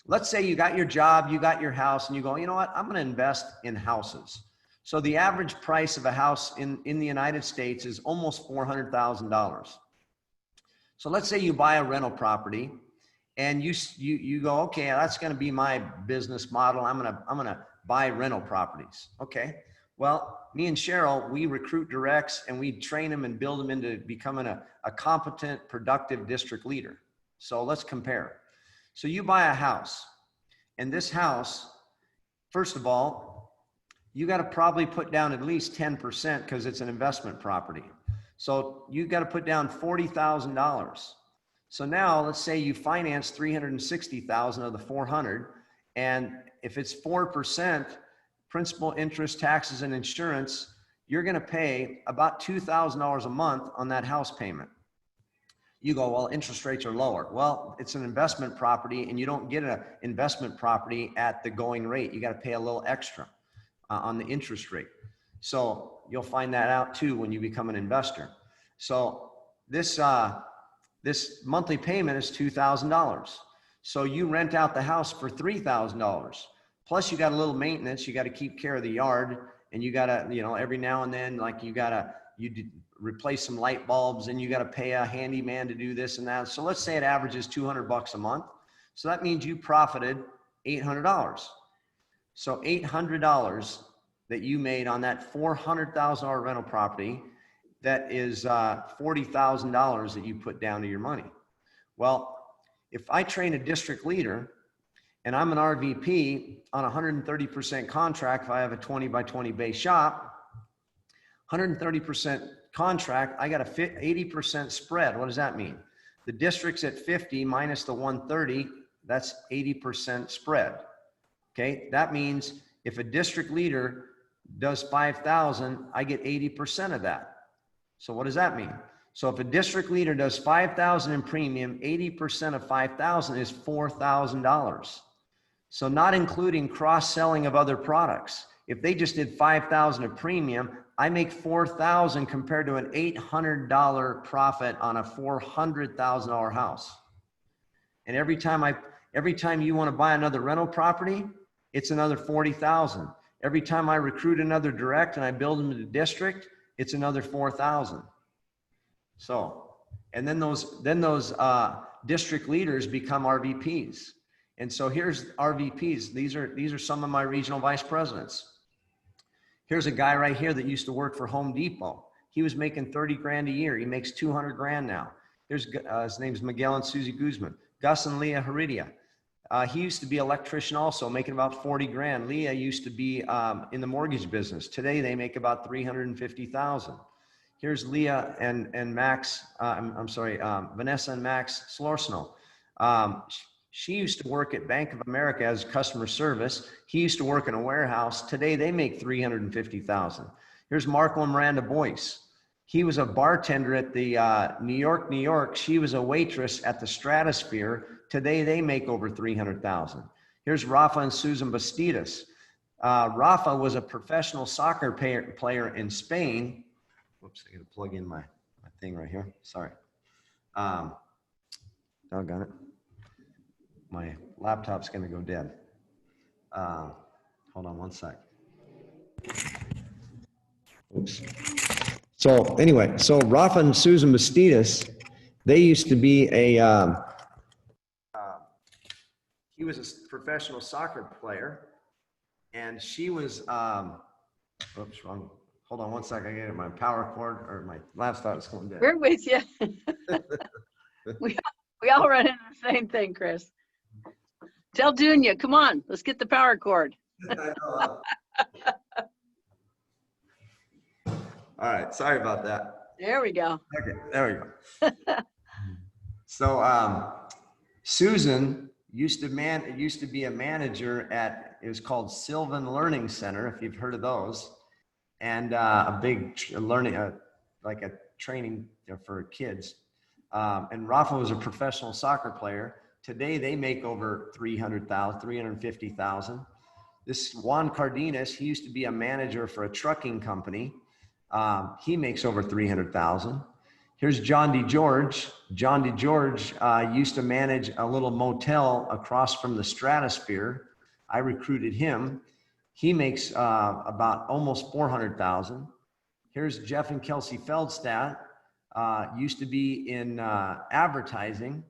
[SPEAKER 2] Let's say you got your job, you got your house, and you go, you know what? I'm going to invest in houses. So the average price of a house in the United States is almost $400,000. So let's say you buy a rental property and you go, okay, that's going to be my business model. I'm going to buy rental properties. Okay. Well, me and Cheryl, we recruit directs and we train them and build them into becoming a competent, productive district leader. So let's compare. So you buy a house, and this house, first of all, you got to probably put down at least 10% because it's an investment property. So you got to put down $40,000. So now let's say you finance $360,000 of the 400, and if it's 4%, principal, interest, taxes, and insurance, you're going to pay about $2,000 a month on that house payment. You go, well, interest rates are lower. Well, it's an investment property and you don't get an investment property at the going rate. You got to pay a little extra on the interest rate. So you'll find that out too when you become an investor. So this monthly payment is $2,000. So you rent out the house for $3,000. Plus you got a little maintenance. You got to keep care of the yard, and you got to, every now and then, like you replace some light bulbs, and you got to pay a handyman to do this and that. So let's say it averages $200 a month. So that means you profited $800. So $800 that you made on that $400,000 rental property, that is $40,000 that you put down to your money. Well, if I train a district leader and I'm an RVP on a 130% contract, if I have a 20 by 20 bay shop, 130% contract, I got a 80% spread. What does that mean? The district's at 50 minus the 130, that's 80% spread. Okay, that means if a district leader does 5,000, I get 80% of that. So what does that mean? So if a district leader does 5,000 in premium, 80% of 5,000 is $4,000. So not including cross-selling of other products. If they just did 5,000 of premium, I make 4,000 compared to an $800 profit on a $400,000 house. And every time you want to buy another rental property, it's another 40,000. Every time I recruit another direct and I build them to the district, it's another 4,000. So, and then those district leaders become RVPs. And so here's RVPs. These are some of my regional vice presidents. Here's a guy right here that used to work for Home Depot. He was making 30 grand a year. He makes 200 grand now. Here's his name's Miguel and Susie Guzman. Gus and Leah Heredia. He used to be an electrician also, making about 40 grand. Leah used to be in the mortgage business. Today they make about 350,000. Here's Leah and Max. Vanessa and Max Slorsno. She used to work at Bank of America as customer service. He used to work in a warehouse. Today they make 350,000. Here's Marco and Miranda Boyce. He was a bartender at the New York, New York. She was a waitress at the Stratosphere. Today, they make over 300,000. Here's Rafa and Susan Bastidas. Rafa was a professional soccer player in Spain. Whoops, I gotta plug in my thing right here. Sorry. Doggone it. My laptop's gonna go dead. Hold on one sec. Oops. So anyway, so Rafa and Susan Bastidas, they used to be he was a professional soccer player, and she was, oops, wrong. Hold on one second. I get my power cord, or my laptop is going dead.
[SPEAKER 1] We're with you. we all run into the same thing, Chris. Tell Dunya, come on, let's get the power cord.
[SPEAKER 2] All right, sorry about that.
[SPEAKER 1] There we go.
[SPEAKER 2] Okay, there we go. So Susan used to be a manager at, it was called Sylvan Learning Center, if you've heard of those, and a big learning, like a training for kids. And Rafa was a professional soccer player. Today they make over 300,000, 350,000. This Juan Cardenas, he used to be a manager for a trucking company. He makes over 300,000. Here's John DeGeorge. John DeGeorge used to manage a little motel across from the Stratosphere. I recruited him. He makes about almost 400,000. Here's Jeff and Kelsey Feldstadt. Used to be in advertising.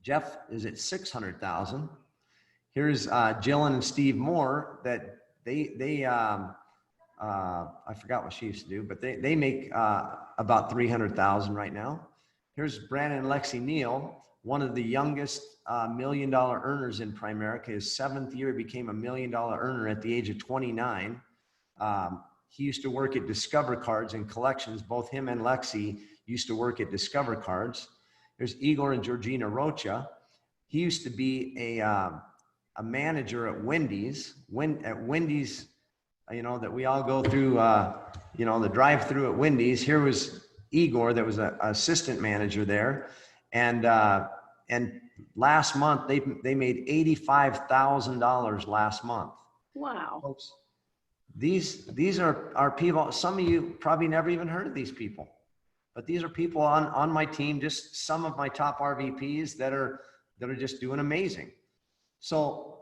[SPEAKER 2] Jeff is at 600,000. Here's Jillian and Steve Moore. That I forgot what she used to do, but they make about 300,000 right now. Here's Brandon and Lexi Neal, one of the youngest $1 million earners in Primerica. His 7th year, he became a $1 million earner at the age of 29. He used to work at Discover Cards and Collections. Both him and Lexi used to work at Discover Cards. There's Igor and Georgina Rocha. He used to be a manager at Wendy's. At Wendy's, you know, that we all go through, you know, the drive-through at Wendy's. Here was Igor, that was an assistant manager there. And last month, they made $85,000 last month.
[SPEAKER 1] Wow.
[SPEAKER 2] Folks, these are people, some of you probably never even heard of these people, but these are people on my team, just some of my top RVPs that are just doing amazing. So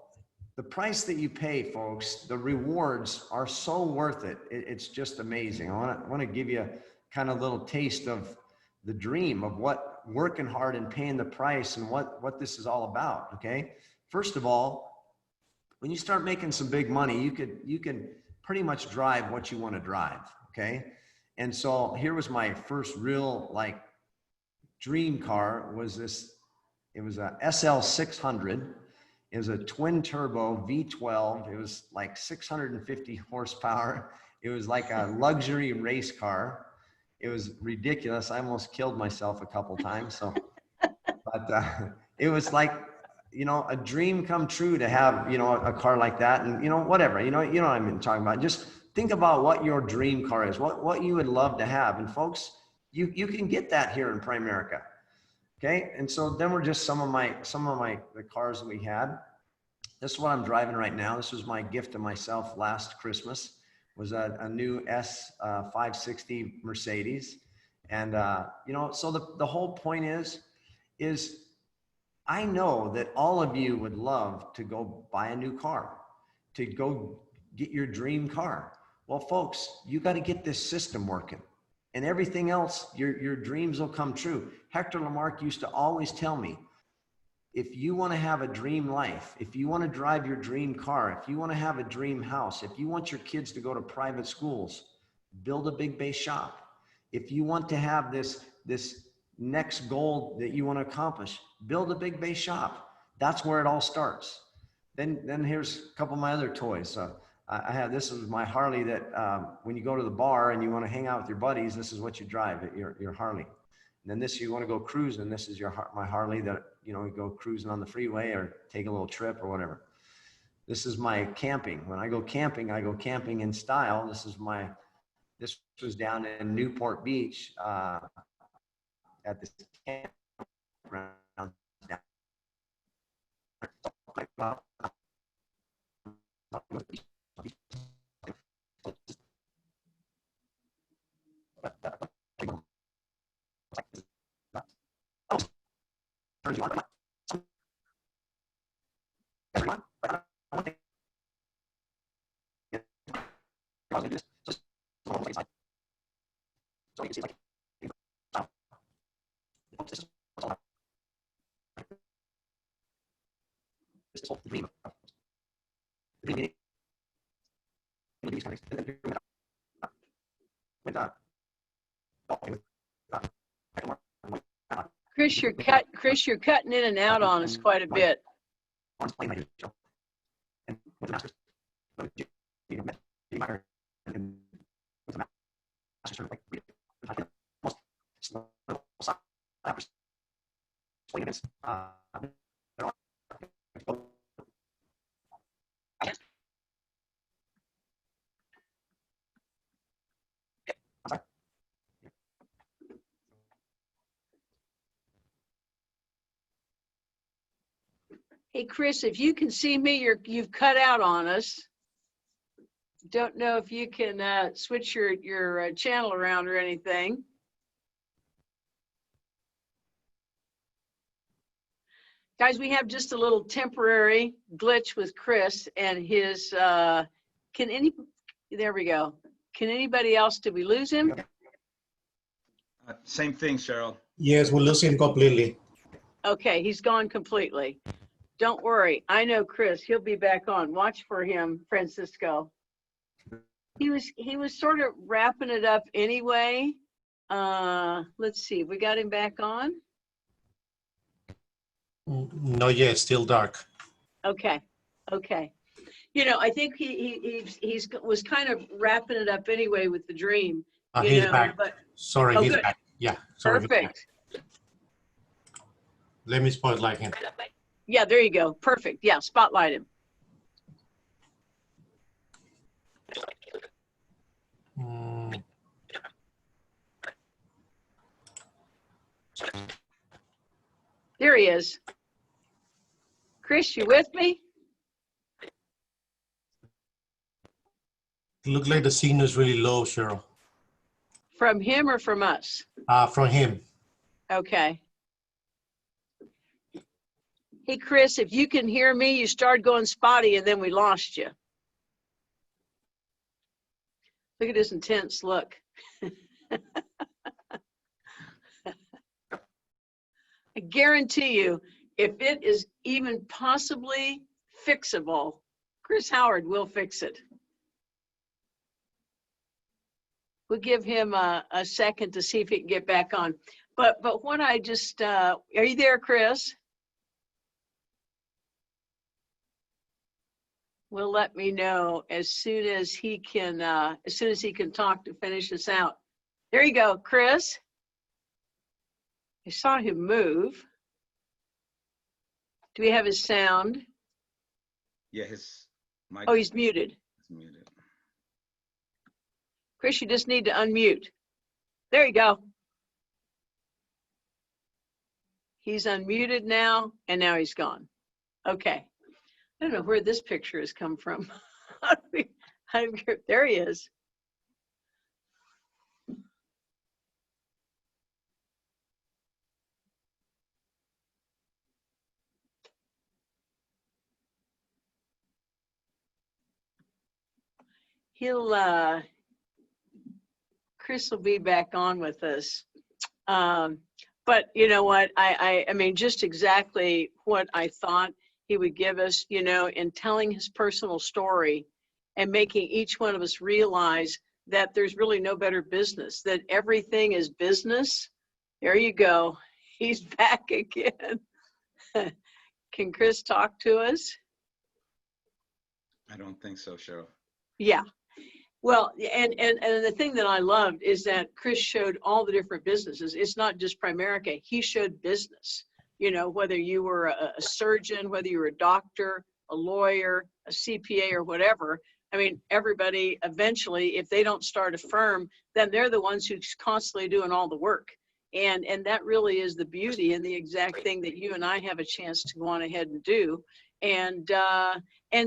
[SPEAKER 2] the price that you pay, folks, the rewards are so worth it. It's just amazing. I want to give you kind of a little taste of the dream of what working hard and paying the price and what this is all about. Okay. First of all, when you start making some big money, you can pretty much drive what you want to drive. Okay. And so here was my first real like dream car was this. It was a SL 600. It was a twin turbo V12. It was like 650 horsepower. It was like a luxury race car. It was ridiculous. I almost killed myself a couple times. So, but it was like, you know, a dream come true to have, you know, a car like that, and you know, whatever, you know what I'm talking about. Just think about what your dream car is, what you would love to have, and folks, you can get that here in Primerica. Okay, and so then we're just some of the cars that we had. This is what I'm driving right now. This was my gift to myself last Christmas. Was a new S560 Mercedes, and you know, so the whole point is I know that all of you would love to go buy a new car, to go get your dream car. Well, folks, you got to get this system working. And everything else, your dreams will come true. Hector Lamarck used to always tell me, if you want to have a dream life, if you want to drive your dream car, if you want to have a dream house, if you want your kids to go to private schools, build a big base shop. If you want to have this next goal that you want to accomplish, build a big base shop. That's where it all starts. Then here's a couple of my other toys. I have, this is my Harley that when you go to the bar and you want to hang out with your buddies, this is what you drive, your Harley. And then this, you want to go cruising, this is my Harley that, you know, you go cruising on the freeway or take a little trip or whatever. This is my camping. When I go camping in style. This is my This was down in Newport Beach at this campground down
[SPEAKER 1] Chris, you're cutting in and out on us quite a bit. Hey, Chris, if you can see me, you've cut out on us. Don't know if you can switch your channel around or anything. Guys, we have just a little temporary glitch with Chris and his, there we go. Can anybody else, did we lose him?
[SPEAKER 3] Same thing, Cheryl.
[SPEAKER 4] Yes, we lose him completely.
[SPEAKER 1] Okay, he's gone completely. Don't worry, I know Chris, he'll be back on. Watch for him, Francisco. He was sort of wrapping it up anyway. Let's see, we got him back on?
[SPEAKER 4] No, yet, still dark.
[SPEAKER 1] Okay, okay. You know, I think he was kind of wrapping it up anyway with the dream.
[SPEAKER 4] He's back.
[SPEAKER 1] But
[SPEAKER 4] Sorry,
[SPEAKER 1] oh,
[SPEAKER 4] he's
[SPEAKER 1] good.
[SPEAKER 4] back. Yeah, sorry.
[SPEAKER 1] Perfect.
[SPEAKER 4] Let me spotlight him.
[SPEAKER 1] Yeah, there you go. Perfect. Yeah, spotlight him. There he is. Chris, you with me?
[SPEAKER 4] It looks like the signal is really low, Cheryl.
[SPEAKER 1] From him or from us?
[SPEAKER 4] From him.
[SPEAKER 1] Okay. Hey, Chris, if you can hear me, you started going spotty and then we lost you. Look at his intense look. I guarantee you, if it is even possibly fixable, Chris Howard will fix it. We'll give him a second to see if he can get back on. But what I just, are you there, Chris? Will let me know as soon as he can talk to finish this out. There you go, Chris. I saw him move. Do we have his sound?
[SPEAKER 3] Yeah, his mic.
[SPEAKER 1] Oh, he's muted.
[SPEAKER 3] is muted.
[SPEAKER 1] Chris, you just need to unmute. There you go. He's unmuted now, and now he's gone. Okay. I don't know where this picture has come from. There he is. Chris will be back on with us. But you know what, I mean, just exactly what I thought he would give us, you know, in telling his personal story and making each one of us realize that there's really no better business, that everything is business. There you go. He's back again. Can Chris talk to us?
[SPEAKER 3] I don't think so, Cheryl.
[SPEAKER 1] Yeah. Well, and the thing that I loved is that Chris showed all the different businesses. It's not just Primerica. He showed business, you know, whether you were a surgeon, whether you were a doctor, a lawyer, a CPA or whatever. I mean, everybody eventually, if they don't start a firm, then they're the ones who's constantly doing all the work. And that really is the beauty and the exact thing that you and I have a chance to go on ahead and do. And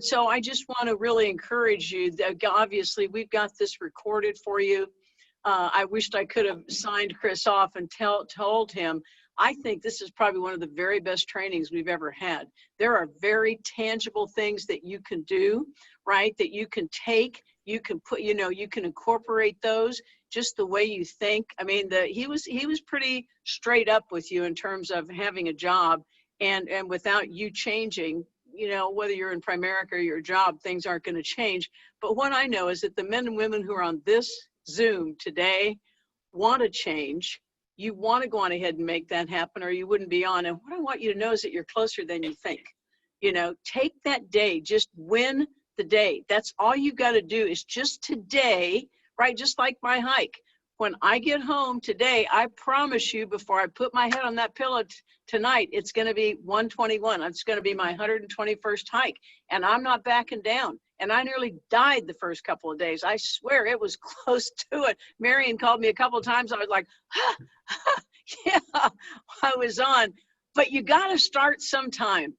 [SPEAKER 1] so I just want to really encourage you that obviously we've got this recorded for you. I wished I could have signed Chris off and told him, I think this is probably one of the very best trainings we've ever had. There are very tangible things that you can do, right? That you can take, you can put, you know, you can incorporate those just the way you think. I mean, he was pretty straight up with you in terms of having a job, and without you changing, you know, whether you're in Primerica or your job, things aren't going to change. But what I know is that the men and women who are on this Zoom today want to change. You want to go on ahead and make that happen, or you wouldn't be on. And what I want you to know is that you're closer than you think. You know, take that day, just win the day. That's all you got to do is just today, right? Just like my hike. When I get home today, I promise you, before I put my head on that pillow tonight, it's going to be 121. It's going to be my 121st hike, and I'm not backing down. And I nearly died the first couple of days. I swear it was close to it. Marion called me a couple of times. I was like, yeah, I was on. But you got to start sometime.